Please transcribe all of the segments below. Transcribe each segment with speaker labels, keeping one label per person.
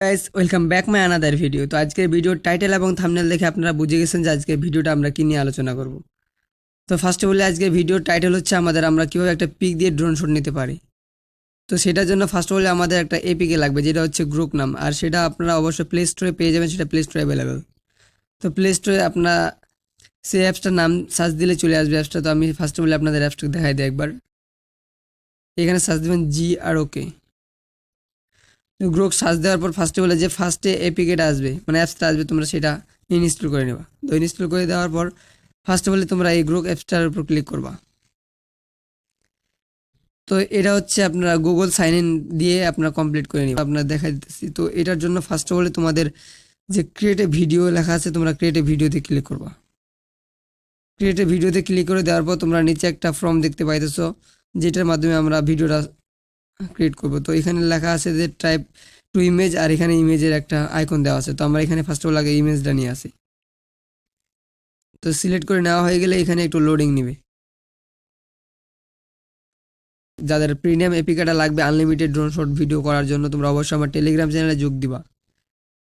Speaker 1: Guys welcome back my another video. তো আজকের ভিডিওর টাইটেল এবং থাম্বনেল দেখে আপনারা বুঝে গেছেন যে আজকের ভিডিওটা আমরা কি নিয়ে আলোচনা করব। তো ফার্স্টে বলে আজকের ভিডিওর টাইটেল হচ্ছে আমরা কিভাবে একটা পিক দিয়ে ড্রোন শট নিতে পারি। তো সেটার জন্য ফার্স্ট বলে আমাদের একটা এপিকে লাগবে, যেটা হচ্ছে গ্রুপ নাম, আর সেটা আপনারা অবশ্যই প্লে স্টোরে পেয়ে যাবেন, সেটা প্লে স্টোরে অ্যাভেলেবেল। তো প্লে স্টোরে আপনার সেই অ্যাপসটার নাম সার্চ দিলে চলে আসবে অ্যাপসটা। তো আমি ফার্স্টে বলে আপনাদের অ্যাপসটা দেখাই দিই একবার। এখানে সার্চ দেবেন GROK। গ্রোক সার্চ দেওয়ার পর বলে যে ফার্স্টে এপিকেটা আসবে, মানে অ্যাপসটা আসবে, তোমরা সেটা ইনস্টল করে নেবা। তো ইনস্টল করে দেওয়ার পর বলে তোমরা এই গ্রোক অ্যাপসটার উপর ক্লিক করবা। তো এটা হচ্ছে আপনারা গুগল সাইন ইন দিয়ে আপনারা কমপ্লিট করে নিবা। আপনারা দেখা দিতেছি। তো এটার জন্য বলে তোমাদের যে ক্রিয়েট ভিডিও লেখা আছে, তোমরা ক্রিয়েট ভিডিওতে ক্লিক করবা। ক্রিয়েট ভিডিওতে ক্লিক করে দেওয়ার পর তোমরা নিচে একটা ফর্ম দেখতে পাইতেছো, যেটার মাধ্যমে আমরা ভিডিওটা ক্রিয়েট করব। তো এখানে লেখা আছে যে টাইপ টু ইমেজ, আর এখানে ইমেজের একটা আইকন দেওয়া আছে। তো আমরা এখানে ফার্স্ট অফ অল আগে ইমেজটা নিয়ে আসি। তো সিলেক্ট করে নেওয়া হয়ে গেলে এখানে একটু লোডিং নেবে। যাদের প্রিমিয়াম এপিকেটা লাগবে আনলিমিটেড ড্রোন শট ভিডিও করার জন্য, তোমরা অবশ্যই আমার টেলিগ্রাম চ্যানেলে যোগ দিবা।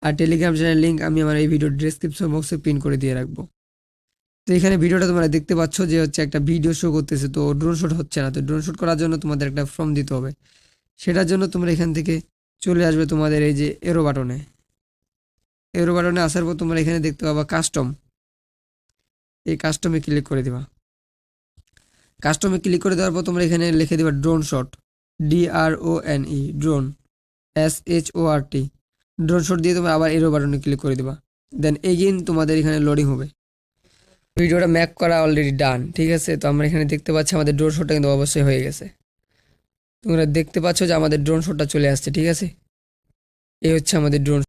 Speaker 1: আর টেলিগ্রাম চ্যানেলের লিঙ্ক আমি আমার এই ভিডিওর ডেসক্রিপশন বক্সে পিন করে দিয়ে রাখবো। তো এখানে ভিডিওটা তোমরা দেখতে পাচ্ছ যে হচ্ছে একটা ভিডিও শো করতেছে, তো ড্রোন শট হচ্ছে না। তো ড্রোন শট করার জন্য তোমাদের একটা ফর্ম দিতে হবে। সেটার জন্য তোমরা এখান থেকে চলে আসবে তোমাদের এই যে এরো বাটনে। এরো বাটনে আসার পর তোমরা এখানে দেখতে পাবা কাস্টম। এই কাস্টমে ক্লিক করে দিবা। কাস্টমে ক্লিক করে দেওয়ার পর তোমরা এখানে লিখে দিবা drone shot, DRONE, drone, SHORT, drone shot দিয়ে তোমরা আবার এরো বাটনে ক্লিক করে দিবা। দেন এগেইন তোমাদের এখানে লোডিং হবে। ভিডিওটা ম্যাক করা অলরেডি ডান, ঠিক আছে। তো আমরা এখানে দেখতে পাচ্ছি আমাদের ড্রোন শটটা কিন্তু অবশ্যই হয়ে গেছে। তোমরা দেখতে পাচ্ছ যে আমাদের ড্রোন শটটা চলে আসছে, ঠিক আছে। এই হচ্ছে আমাদের ড্রোন।